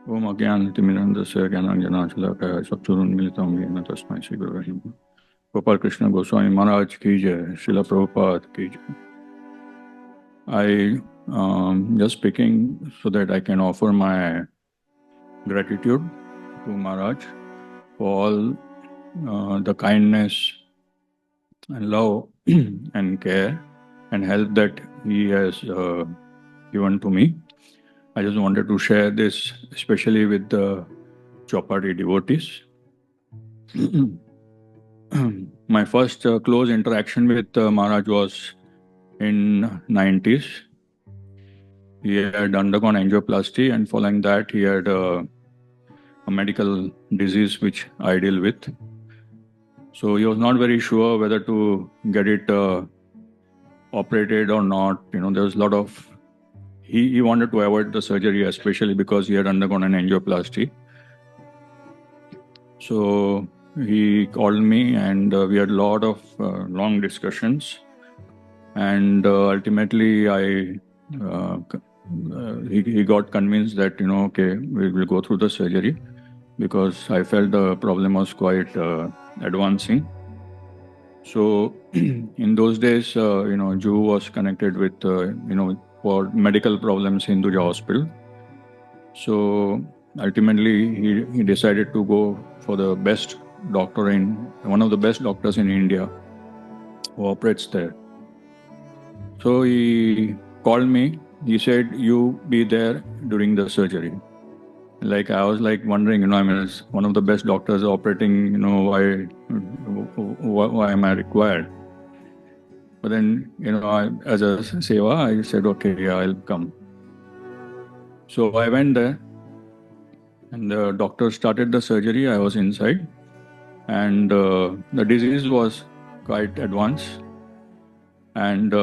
Om Ajnanatimirandasya Jnananjanachalakaya Chakshurunmilitam Yena Tasmai Shri Gurave Namaha. Gopal Krishna Goswami Maharaj ki jai, Srila Prabhupada ki jai. I just speaking so that I can offer my gratitude to Maharaj for all the kindness and love and care and help that he has given to me. I just wanted to share this especially with the Chopati devotees. My first close interaction with Maharaj was in 90s. He had undergone angioplasty, and following that he had a medical disease which I deal with. So he was not very sure whether to get it operated or not. You know, there was a lot of... He wanted to avoid the surgery, especially because he had undergone an angioplasty. So he called me and we had a lot of long discussions. And ultimately, he got convinced that, you know, okay, we will go through the surgery, because I felt the problem was quite advancing. So in those days, you know, Jew was connected with, you know, for medical problems in Hinduja hospital. So ultimately, he decided to go for the best doctor one of the best doctors in India who operates there. So he called me. He said, "You be there during the surgery." Like, I was like wondering, you know, I mean, it's one of the best doctors operating, you know, why am I required? But then, you know, as a seva, I said, okay, yeah, I'll come. So I went there, and the doctor started the surgery. I was inside, and the disease was quite advanced. And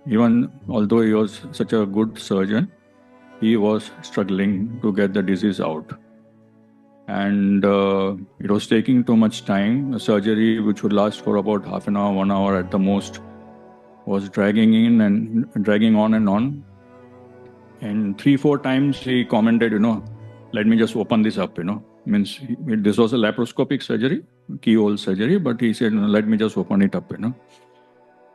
even although he was such a good surgeon, he was struggling to get the disease out. And it was taking too much time. The surgery, which would last for about half an hour, 1 hour at the most, was dragging on and on. And 3-4 times he commented, you know, let me just open this up, you know. Means this was a laparoscopic surgery, keyhole surgery, but he said, no, let me just open it up, you know.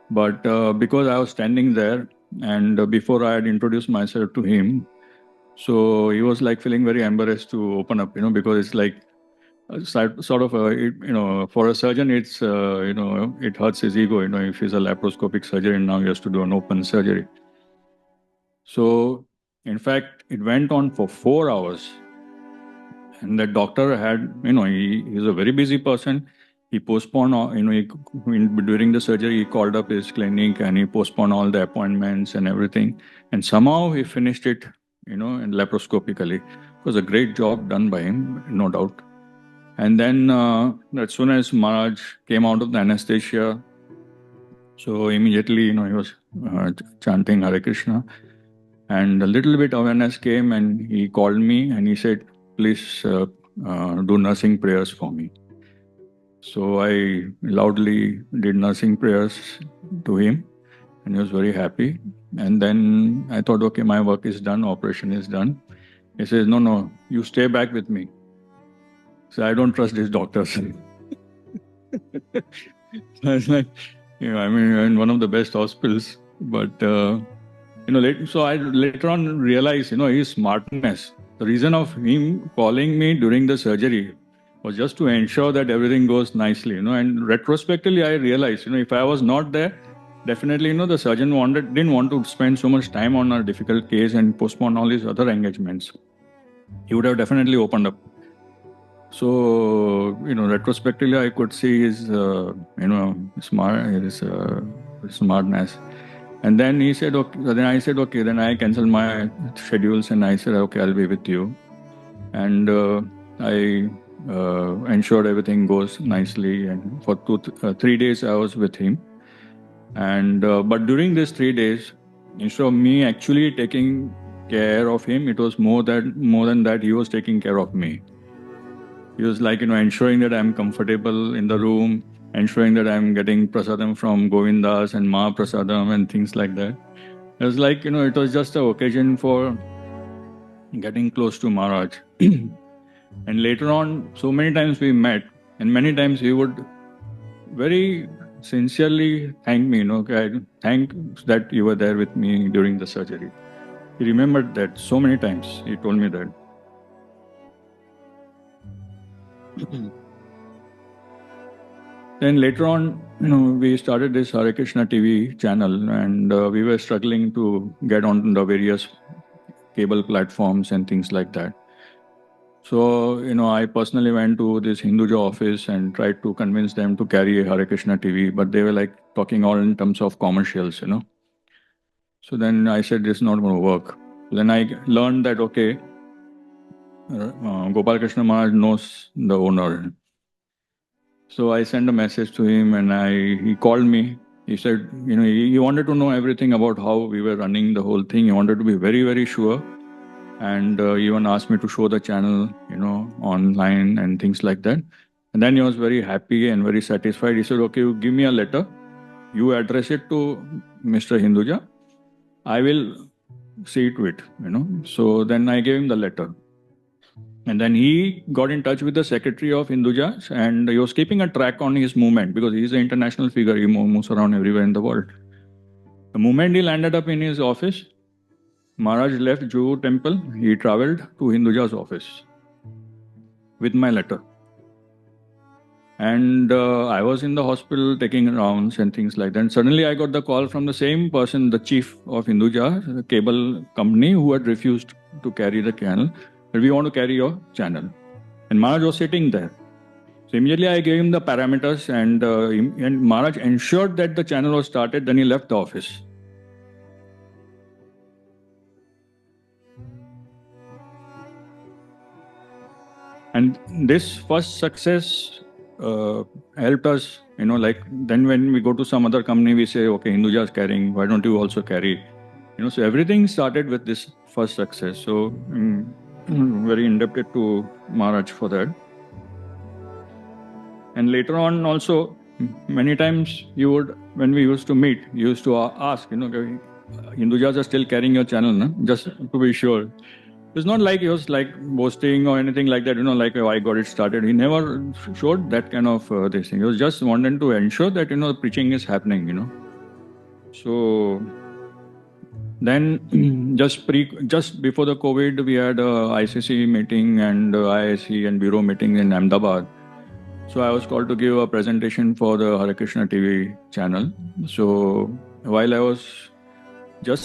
But because I was standing there, and before I had introduced myself to him, so he was like feeling very embarrassed to open up, you know, because it's like sort of, you know, for a surgeon, it's, you know, it hurts his ego, you know, if he's a laparoscopic surgery and now he has to do an open surgery. So, in fact, it went on for 4 hours. And the doctor had, you know, he's a very busy person. He postponed, you know, during the surgery, he called up his clinic and he postponed all the appointments and everything. And somehow he finished it, you know, and laparoscopically. It was a great job done by him, no doubt. And then as soon as Maharaj came out of the anesthesia, so immediately, you know, he was chanting Hare Krishna. And a little bit awareness came, and he called me and he said, please do nursing prayers for me. So I loudly did nursing prayers to him, and he was very happy. And then I thought, okay, my work is done, operation is done. He says, no, you stay back with me. So I don't trust these doctors. I was like, you know, I mean, in one of the best hospitals, but you know, so I later on realized, you know, his smartness. The reason of him calling me during the surgery was just to ensure that everything goes nicely, you know. And retrospectively, I realized, you know, if I was not there, definitely, you know, the surgeon didn't want to spend so much time on a difficult case and postpone all his other engagements. He would have definitely opened up. So, you know, retrospectively, I could see his, you know, smartness. And then he said, okay. Then I said, okay. Then I canceled my schedules and I said, okay, I'll be with you. And I ensured everything goes nicely. And for 3 days, I was with him. And but during these 3 days, instead of me actually taking care of him, it was more than that, he was taking care of me. He was like, you know, ensuring that I'm comfortable in the room, ensuring that I'm getting prasadam from Govindas and Mahaprasadam and things like that. It was like, you know, it was just an occasion for getting close to Maharaj. And later on, so many times we met, and many times he would very sincerely thank me, thank that you were there with me during the surgery. He remembered that so many times. He told me that. Then later on, we started this Hare Krishna TV channel, and we were struggling to get on the various cable platforms and things like that. So, I personally went to this Hinduja office and tried to convince them to carry Hare Krishna TV, but they were like talking all in terms of commercials. So then I said, this is not going to work. Then I learned that, okay, Gopal Krishna Maharaj knows the owner. So I sent a message to him, and he called me. He said, he wanted to know everything about how we were running the whole thing. He wanted to be very, very sure. And even asked me to show the channel, online and things like that. And then he was very happy and very satisfied. He said, okay, you give me a letter. You address it to Mr. Hinduja. I will see to it, So then I gave him the letter. And then he got in touch with the secretary of Hinduja, and he was keeping a track on his movement because he's an international figure. He moves around everywhere in the world. The moment he landed up in his office, Maharaj left Juhu temple. He traveled to Hinduja's office with my letter. And I was in the hospital taking rounds and things like that. And suddenly I got the call from the same person, the chief of Hinduja, the cable company, who had refused to carry the channel. But we want to carry your channel. And Maharaj was sitting there. So immediately I gave him the parameters, and Maharaj ensured that the channel was started. Then he left the office. And this first success helped us, then when we go to some other company, we say, okay, Hinduja is carrying, why don't you also carry? So everything started with this first success. So I'm very indebted to Maharaj for that. And later on also, many times when we used to meet, you used to ask, Hindujas are still carrying your channel, no? Just to be sure. It's not like he was like boasting or anything like that, like, oh, I got it started. He never showed that kind of this thing. He was just wanting to ensure that, the preaching is happening, So then just before the COVID, we had a ICC meeting and ISC and bureau meeting in Ahmedabad. So I was called to give a presentation for the Hare Krishna TV channel. So while I was as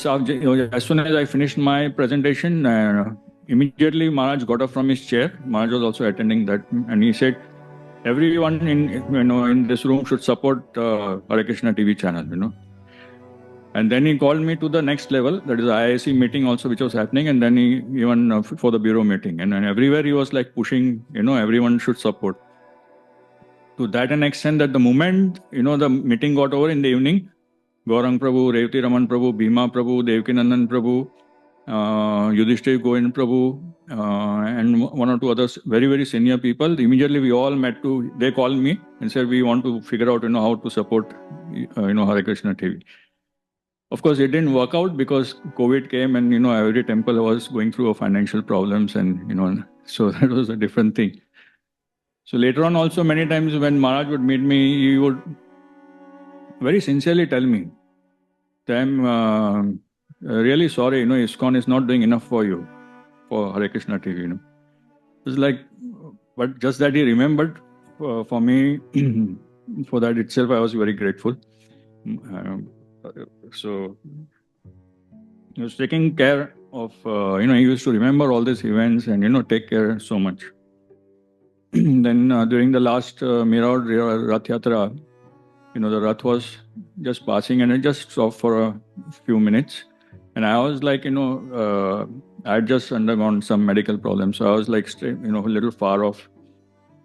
soon as I finished my presentation, immediately Maharaj got up from his chair. Maharaj was also attending that, and he said, everyone in this room should support Hare Krishna TV channel, And then he called me to the next level, that is IIC meeting also, which was happening, and then he even for the bureau meeting, and everywhere he was like pushing, everyone should support. To that an extent that the moment the meeting got over in the evening, Gaurang Prabhu, Revati Raman Prabhu, Bhima Prabhu, Devkinandan Prabhu, Yudhishthir Govind Prabhu, and one or two others, very, very senior people. Immediately we all they called me and said, we want to figure out, how to support, Hare Krishna TV. Of course, it didn't work out because COVID came and, every temple was going through financial problems and, so that was a different thing. So later on also, many times when Maharaj would meet me, he would very sincerely tell me, I'm really sorry, ISKCON is not doing enough for you, for Hare Krishna TV, It's like, but just that he remembered for me, for that itself, I was very grateful. So he was taking care of, he used to remember all these events and, take care so much. Then during the last Mira Rath Yatra, the Rath was just passing and it just stopped for a few minutes. And I was like, I had just undergone some medical problems. So I was like, a little far off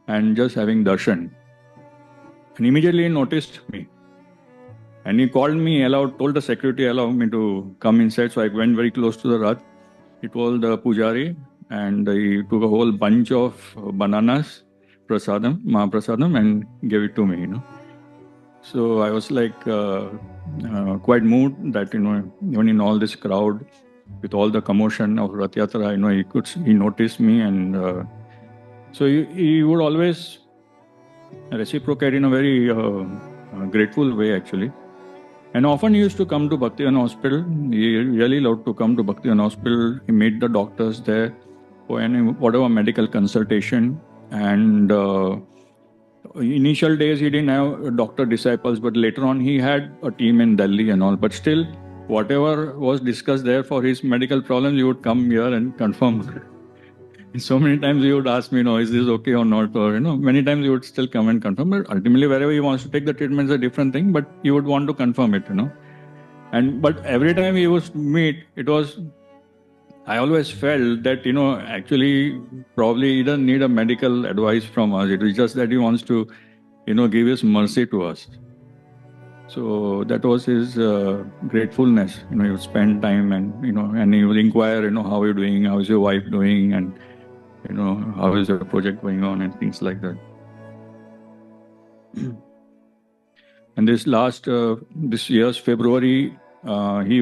and just having darshan. And immediately he noticed me. And he called me, told the security, allow me to come inside. So I went very close to the Rath. He told the pujari and he took a whole bunch of bananas, Mahaprasadam, and gave it to me, So I was like quite moved that, even in all this crowd, with all the commotion of Rath Yatra, he noticed me, and so he would always reciprocate in a very grateful way, actually. And often he used to come to Bhaktivan Hospital. He really loved to come to Bhaktivan Hospital. He met the doctors there for any whatever medical consultation. And initial days he didn't have doctor disciples, but later on he had a team in Delhi and all. But still, whatever was discussed there for his medical problems, he would come here and confirm. So many times he would ask me, is this okay or not? Or, many times he would still come and confirm. But ultimately, wherever he wants to take the treatment is a different thing, but he would want to confirm it, But every time he was meet, I always felt that, actually, probably he doesn't need a medical advice from us. It was just that he wants to, give his mercy to us. So that was his gratefulness. He would spend time and, and he would inquire, how are you doing? How is your wife doing? And, how is your project going on and things like that. And this year's February, he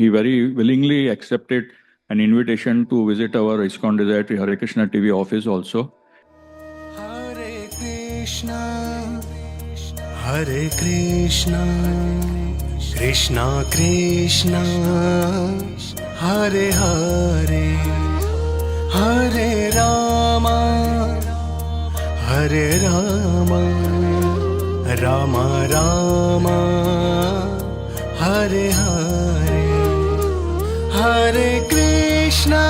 very willingly accepted an invitation to visit our ISKCON Desire Tree Hare Krsna TV office also. Hare Krishna, Hare Krishna, Krishna Krishna, Hare Hare, Hare Rama, Hare Rama, Rama Rama, Hare Hare, Hare Krishna,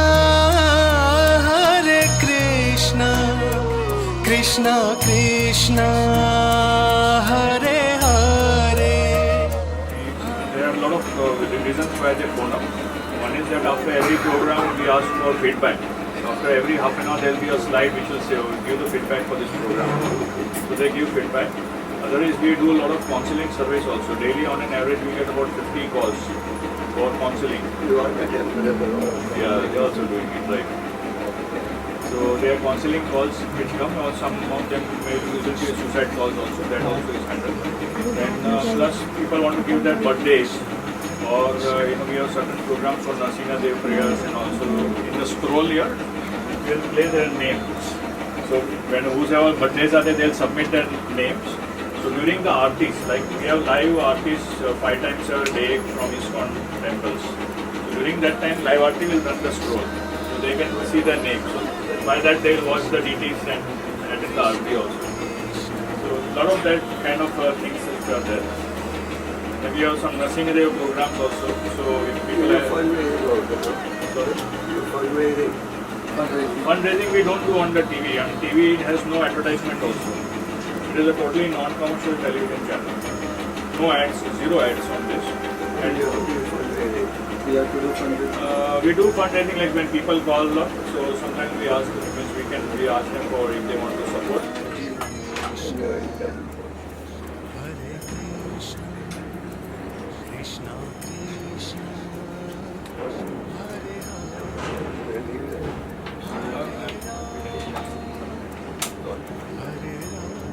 Hare Krishna, Krishna Krishna, Hare Hare. There are a lot of reasons why they phone up. One is that after every program we ask for feedback. After every half an hour there will be a slide which will say, give the feedback for this program. So they give feedback. Other is we do a lot of counseling surveys also. Daily on an average we get about 50 calls for counseling. Yeah, they are also doing it, right. So there are counseling calls which come, or some of them may be suicide calls also, that also is handled. Then plus people want to give their birthdays, or we have certain programs for Narsingha Dev prayers, and also in the scroll here, we'll play their names. So when whoever birthdays are there, they'll submit their names. So during the artis, like we have live artis 5 times a day from ISKCON temples. So during that time, live arti will run the scroll, so they can see their names. So by that they will watch the DTs and attend the arti also. So a lot of that kind of things which are there. And we have some Narsingha Dev programs also. So if people are fundraising we don't do on the TV. On TV it has no advertisement also. It is a totally non-commercial television channel. No ads, 0 ads on this. And we do fundraising like when people call up. So sometimes we ask them, we ask them for if they want to support.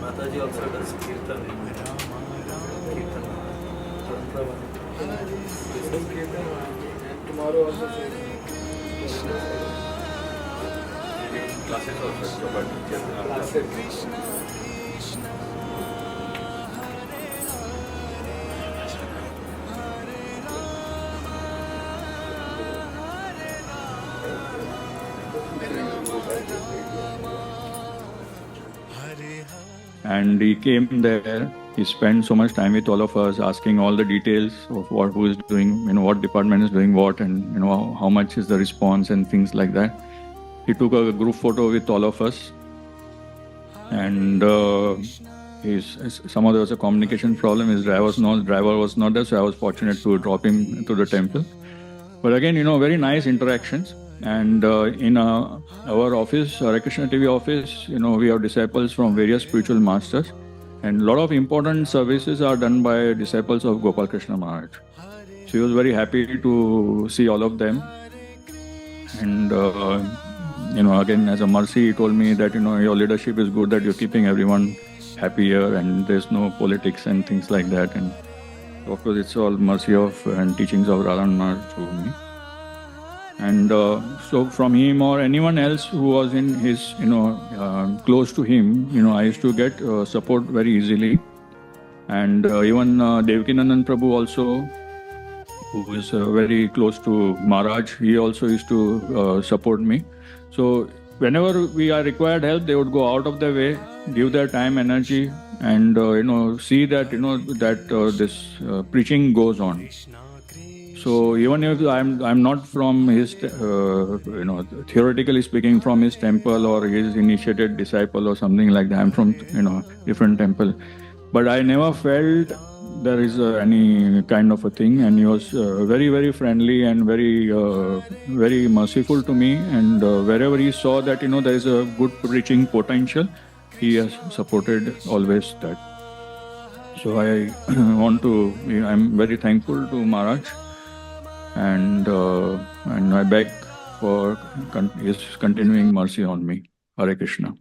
Mataji also does kirtan. Tomorrow also Classes also, but classes. And he came there, he spent so much time with all of us, asking all the details of who is doing, what department is doing what, and how much is the response and things like that. He took a group photo with all of us, and somehow there was a communication problem. His driver was not there, so I was fortunate to drop him to the temple. But again, very nice interactions. And in our office, Hare Krsna TV office, we have disciples from various spiritual masters, and a lot of important services are done by disciples of Gopal Krishna Maharaj. So he was very happy to see all of them. And again, as a mercy, he told me that your leadership is good, that you're keeping everyone happy here, and there's no politics and things like that. And Of course, it's all mercy of and teachings of Radha Maharaj to me. And so from him or anyone else who was in his, close to him, I used to get support very easily. And even Devakinandan Prabhu also, who is very close to Maharaj, he also used to support me. So whenever we are required help, they would go out of their way, give their time, energy, and see that this preaching goes on. So even if I'm not from his, theoretically speaking, from his temple or his initiated disciple or something like that, I'm from different temple, but I never felt there is any kind of a thing, and he was very, very friendly and very, very merciful to me. And wherever he saw that there is a good preaching potential, he has supported always that. So I I'm very thankful to Maharaj, and I beg for his continuing mercy on me. Hare Krishna.